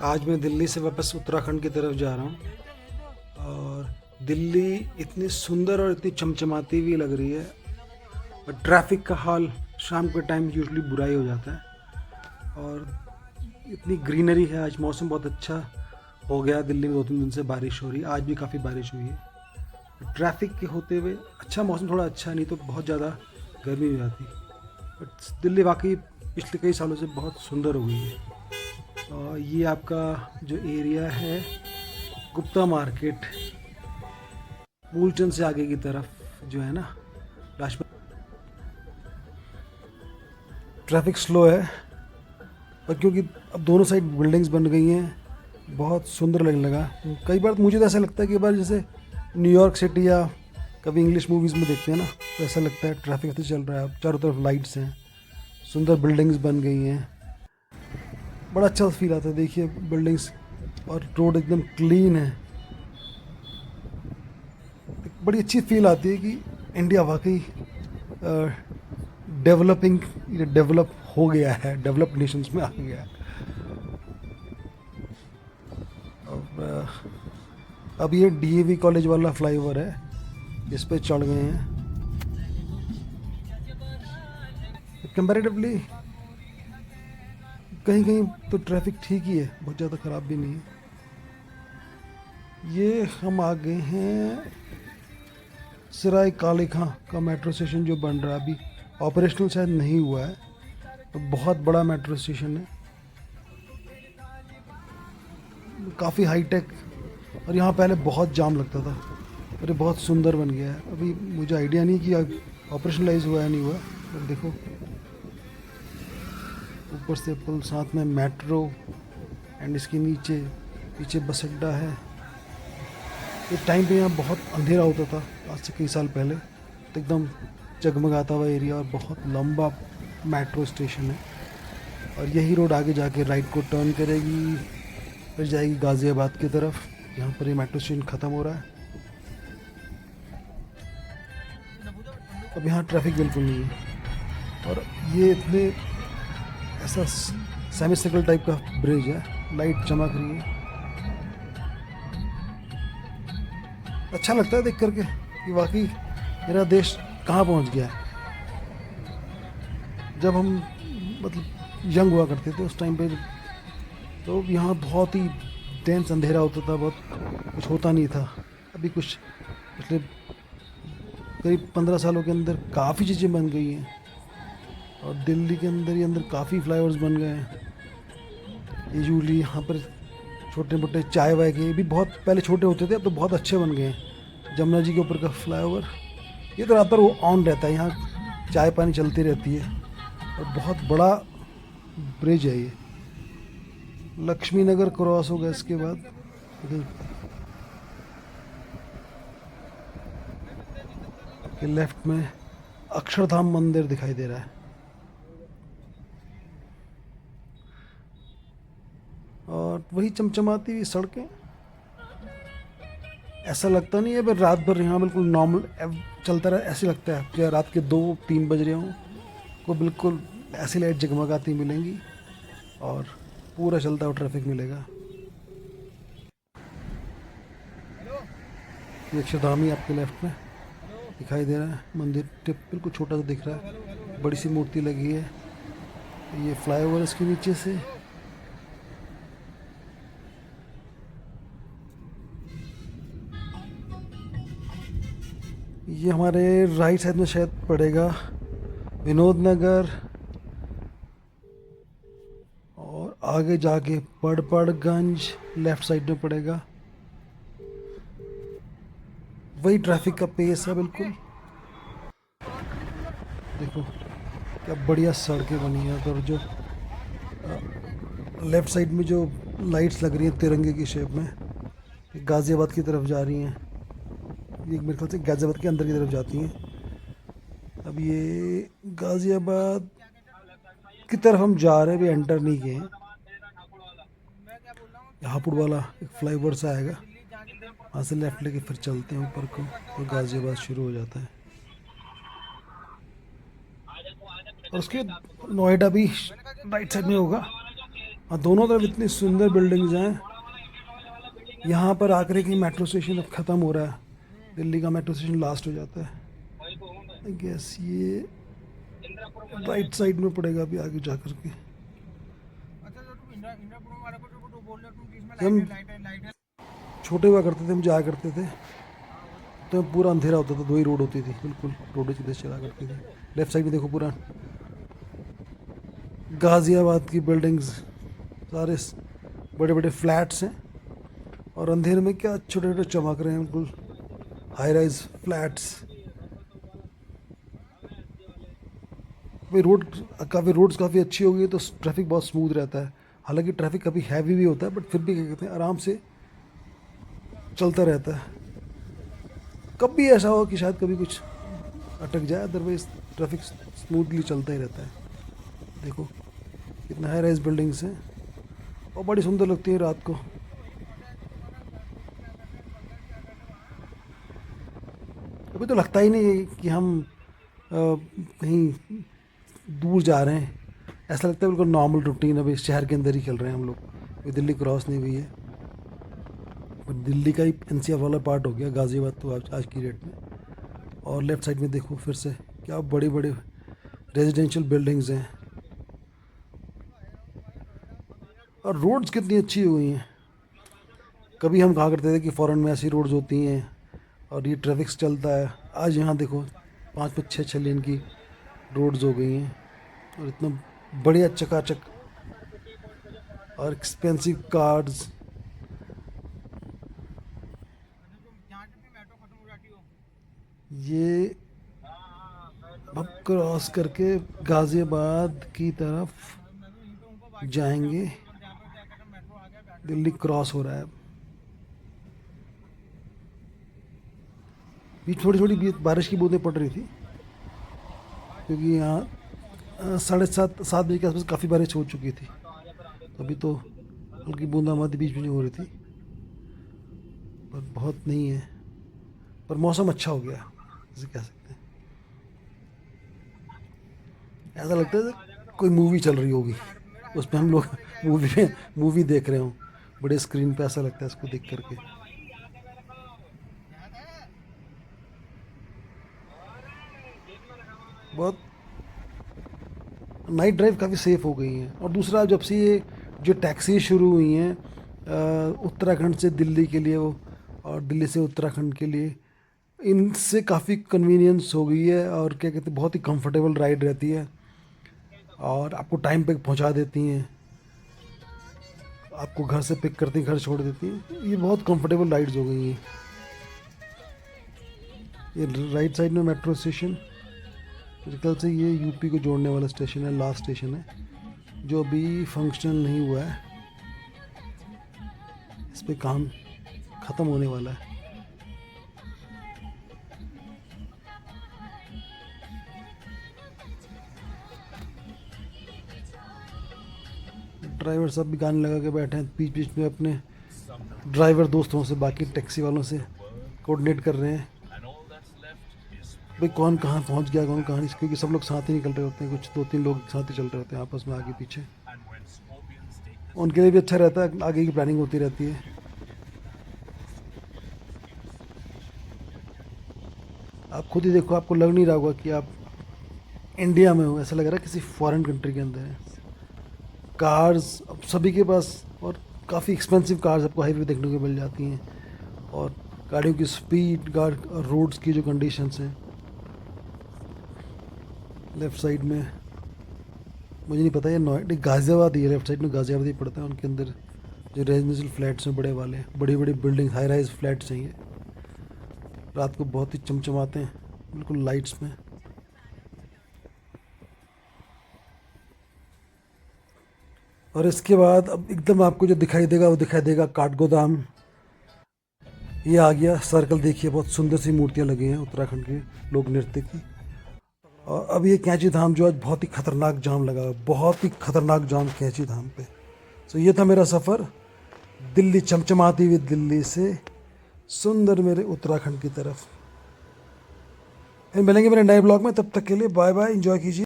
आज मैं दिल्ली से वापस उत्तराखंड की तरफ जा रहा हूँ और दिल्ली इतनी सुंदर और इतनी चमचमाती हुई लग रही है। और ट्रैफिक का हाल शाम के टाइम यूजुअली बुरा ही हो जाता है। और इतनी ग्रीनरी है, आज मौसम बहुत अच्छा हो गया। दिल्ली में 2-3 दिन से बारिश हो रही है, आज भी काफ़ी बारिश हुई है। ट्रैफिक के होते हुए अच्छा मौसम, थोड़ा अच्छा, नहीं तो बहुत ज़्यादा गर्मी हो जाती। बट दिल्ली वाकई पिछले कई सालों से बहुत सुंदर हो गई है। और ये आपका जो एरिया है गुप्ता मार्केट, मूलचंद से आगे की तरफ जो है ना, लाजपत, ट्रैफिक स्लो है। पर क्योंकि अब दोनों साइड बिल्डिंग्स बन गई हैं, बहुत सुंदर लगने लगा। कई बार मुझे तो ऐसा लगता है कि बार जैसे न्यूयॉर्क सिटी या कभी इंग्लिश मूवीज़ में देखते हैं ना, तो ऐसा लगता है ट्रैफिक ऐसे चल रहा है। चारों तरफ लाइट्स हैं, सुंदर बिल्डिंग्स बन गई हैं, बड़ा अच्छा फील आता है। देखिए बिल्डिंग्स और रोड एकदम क्लीन है। एक बड़ी अच्छी फील आती है कि इंडिया वाकई डेवलपिंग, डेवलप हो गया है, डेवलप्ड नेशंस में आ गया है। अब ये डीएवी कॉलेज वाला फ्लाईओवर है, इस पे चढ़ गए हैं। कंपैरेटिवली कहीं कहीं तो ट्रैफिक ठीक ही है, बहुत ज़्यादा ख़राब भी नहीं है। ये हम आ गए हैं सराय काले खां का मेट्रो स्टेशन, जो बन रहा है अभी, ऑपरेशनल शायद नहीं हुआ है। तो बहुत बड़ा मेट्रो स्टेशन है, काफ़ी हाई टेक। और यहाँ पहले बहुत जाम लगता था, और ये बहुत सुंदर बन गया है। अभी मुझे आइडिया नहीं कि ऑपरेशनलाइज हुआ है नहीं हुआ, पर देखो ऊपर से पुल, साथ में मेट्रो, एंड इसके नीचे पीछे बस अड्डा है। एक टाइम पे यहाँ बहुत अंधेरा होता था, आज से कई साल पहले, तो एकदम जगमगाता हुआ एरिया और बहुत लंबा मेट्रो स्टेशन है। और यही रोड आगे जाके राइट को टर्न करेगी, फिर जाएगी गाज़ियाबाद की तरफ। यहाँ पर ये मेट्रो स्टेशन ख़त्म हो रहा है। अब यहाँ ट्रैफिक बिल्कुल नहीं है। और ये इतने ऐसा सेमी सर्कल टाइप का ब्रिज है, लाइट चमक रही है। अच्छा लगता है देख करके कि वाकई मेरा देश कहाँ पहुँच गया है। जब हम मतलब यंग हुआ करते थे उस टाइम पे, तो यहाँ बहुत ही डेंस अंधेरा होता था, बहुत कुछ होता नहीं था। अभी कुछ पिछले करीब 15 सालों के अंदर काफ़ी चीज़ें बन गई हैं। और दिल्ली के अंदर ही अंदर काफ़ी फ्लाईओवर्स बन गए हैं। यूजली यहाँ पर छोटे मोटे चाय वाय के भी बहुत पहले छोटे होते थे, अब तो बहुत अच्छे बन गए हैं। जमुना जी के ऊपर का फ्लाईओवर, ये तो रात भर वो ऑन रहता है, यहाँ चाय पानी चलती रहती है। और बहुत बड़ा ब्रिज है ये, लक्ष्मी नगर क्रॉस होगा इसके बाद। आपके लेफ्ट में अक्षरधाम मंदिर दिखाई दे रहा है। और वही चमचमाती हुई सड़कें, ऐसा लगता नहीं है पर रात भर यहाँ बिल्कुल नॉर्मल चलता रहा, ऐसे लगता है चाहे रात के 2-3 बज रहे हों, को बिल्कुल ऐसी लाइट जगमगाती मिलेंगी और पूरा चलता हुआ ट्रैफिक मिलेगा। ये अक्षरधाम ही आपके लेफ्ट में दिखाई दे रहा है। मंदिर टिप बिल्कुल छोटा सा दिख रहा है, बड़ी सी मूर्ति लगी है। ये फ्लाईओवर इसके नीचे से, ये हमारे राइट साइड में शायद पड़ेगा विनोद नगर, और आगे जाके पड़पड़गंज लेफ्ट साइड में पड़ेगा। वही ट्रैफिक का पेस है बिल्कुल। देखो क्या बढ़िया सड़कें बनी हैं। और जो लेफ्ट साइड में जो लाइट्स लग रही हैं तिरंगे की शेप में, गाज़ियाबाद की तरफ जा रही हैं। ये मेरे ख्याल से गाज़ियाबाद के अंदर की तरफ जाती हैं। अब ये गाज़ियाबाद की तरफ हम जा रहे हैं, अभी एंटर नहीं किए हैं। हापुड़ वाला एक फ्लाईओवर सा आएगा, वहाँ से लेफ्ट लेके फिर चलते हैं ऊपर को, तो गाज़ियाबाद शुरू हो जाता है। और उसके नोएडा भी राइट साइड में होगा। हाँ, दोनों तरफ इतनी सुंदर बिल्डिंग्स हैं। यहाँ पर आगरे की मेट्रो स्टेशन अब ख़त्म हो रहा है, दिल्ली का मेट्रो स्टेशन लास्ट हो जाता है। आई गेस ये राइट साइड में पड़ेगा अभी आगे जा कर के। जब हम छोटे हुआ करते थे, हम जाया करते थे तो पूरा अंधेरा होता था, दो ही रोड होती थी, बिल्कुल रोड सीधे से चला करती थी। लेफ्ट साइड में देखो पूरा गाज़ियाबाद की बिल्डिंग्स, सारे बड़े बड़े फ्लैट्स हैं और अंधेरे में क्या छोटे छोटे चमक रहे हैं, बिल्कुल हाई राइज फ्लैट्स। रोड्स काफ़ी अच्छी हो गई तो ट्रैफिक बहुत स्मूथ रहता है। हालांकि ट्रैफिक कभी हैवी भी होता है बट फिर भी क्या कहते हैं आराम से चलता रहता है। कभी ऐसा हो कि शायद कभी कुछ अटक जाए, अदरवाइज ट्रैफिक स्मूथली चलता ही रहता है। देखो कितना हाई राइज बिल्डिंग्स हैं और बड़ी सुंदर लगती है रात को। अभी तो लगता ही नहीं है कि हम कहीं दूर जा रहे हैं, ऐसा लगता है बिल्कुल नॉर्मल रूटीन, अभी शहर के अंदर ही चल रहे हैं हम लोग। अभी दिल्ली क्रॉस नहीं हुई है, पर दिल्ली का ही एनसीआर वाला पार्ट हो गया गाज़ियाबाद तो आज की डेट में। और लेफ़्ट साइड में देखो फिर से क्या बड़ी बड़ी रेजिडेंशियल बिल्डिंग्स हैं और रोड्स कितनी अच्छी हो गई हैं। कभी हम कहा करते थे कि फ़ॉरेन में ऐसी रोड्स होती हैं और ये ट्रैफिक चलता है, आज यहाँ देखो 5-5 6 6 लेन की रोड्स हो गई हैं और इतना बढ़िया चकाचक और एक्सपेंसिव कार्स। ये अब क्रॉस करके गाज़ियाबाद की तरफ जाएंगे, दिल्ली क्रॉस हो रहा है। बीच थोड़ी थोड़ी बारिश की बूंदें पड़ रही थी क्योंकि यहाँ 7:30 बजे के आसपास काफ़ी बारिश हो चुकी थी, तो अभी तो हल्की बूंदाबांदी बीच में हो रही थी पर बहुत नहीं है। पर मौसम अच्छा हो गया जैसे कह सकते हैं। ऐसा लगता है कोई मूवी चल रही होगी, उसमें हम लोग मूवी देख रहे हों बड़े स्क्रीन पे, ऐसा लगता है इसको देख करके। बहुत नाइट ड्राइव काफ़ी सेफ़ हो गई हैं। और दूसरा जब से ये जो टैक्सी शुरू हुई हैं उत्तराखंड से दिल्ली के लिए वो और दिल्ली से उत्तराखंड के लिए, इनसे काफ़ी कन्वीनियंस हो गई है और क्या कहते हैं बहुत ही कंफर्टेबल राइड रहती है और आपको टाइम पे पहुंचा देती हैं, आपको घर से पिक करती घर छोड़ देती हैं। ये बहुत कंफर्टेबल राइड्स हो गई हैं। ये राइट साइड में मेट्रो स्टेशन, मेरे ख्याल से ये यूपी को जोड़ने वाला स्टेशन है, लास्ट स्टेशन है जो अभी फंक्शनल नहीं हुआ है, इस पे काम ख़त्म होने वाला है। ड्राइवर साहब भी गाने लगा के बैठे हैं, बीच बीच में अपने ड्राइवर दोस्तों से, बाकी टैक्सी वालों से कोऑर्डिनेट कर रहे हैं भाई कौन कहाँ पहुंच गया, कौन कहाँ नहीं, क्योंकि सब लोग साथ ही निकल रहे होते हैं, कुछ 2-3 लोग साथ ही चल रहे होते हैं आपस में आगे पीछे। उनके लिए भी अच्छा रहता है, आगे की प्लानिंग होती रहती है। आप खुद ही देखो, आपको लग नहीं रहा होगा कि आप इंडिया में हो, ऐसा लग रहा है किसी फॉरेन कंट्री के अंदर है। कार्स अब सभी के पास, और काफ़ी एक्सपेंसिव कार्स आपको हाईवे देखने को मिल जाती हैं, और गाड़ियों की स्पीड, रोड्स की जो कंडीशंस हैं। लेफ़्ट साइड में मुझे नहीं पता, ये नोएडा गाज़ियाबाद ही है, लेफ्ट साइड में गाज़ियाबाद ही पड़ता है। उनके अंदर जो रेजिडेंशियल फ्लैट्स हैं बड़े वाले, बड़ी बड़ी बिल्डिंग, हाई राइज फ्लैट्स हैं, ये रात को बहुत ही चमचमाते हैं बिल्कुल लाइट्स में। और इसके बाद अब एकदम आपको जो दिखाई देगा वो दिखाई देगा काठगोदाम। ये आ गया सर्कल, देखिए बहुत सुंदर सी मूर्तियाँ लगी हैं उत्तराखंड के लोक नृत्य की। और अब ये कैंची धाम जो आज बहुत ही ख़तरनाक जाम लगा, बहुत ही ख़तरनाक जाम कैंची धाम पे। तो ये था मेरा सफ़र दिल्ली, चमचमाती हुई दिल्ली से सुंदर मेरे उत्तराखंड की तरफ। फिर मिलेंगे मेरे नए ब्लॉग में, तब तक के लिए बाय बाय, एंजॉय कीजिए।